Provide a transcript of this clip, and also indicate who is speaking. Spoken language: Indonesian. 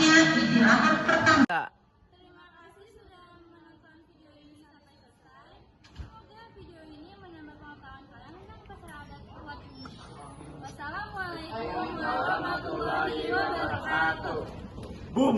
Speaker 1: selanjutnya di rapor pertama.
Speaker 2: Terima kasih sudah menonton video ini sampai selesai. Semoga video ini menambah pengetahuan kalian tentang pasar adat Kuat ini. Wassalamualaikum warahmatullahi wabarakatuh.
Speaker 3: Boom.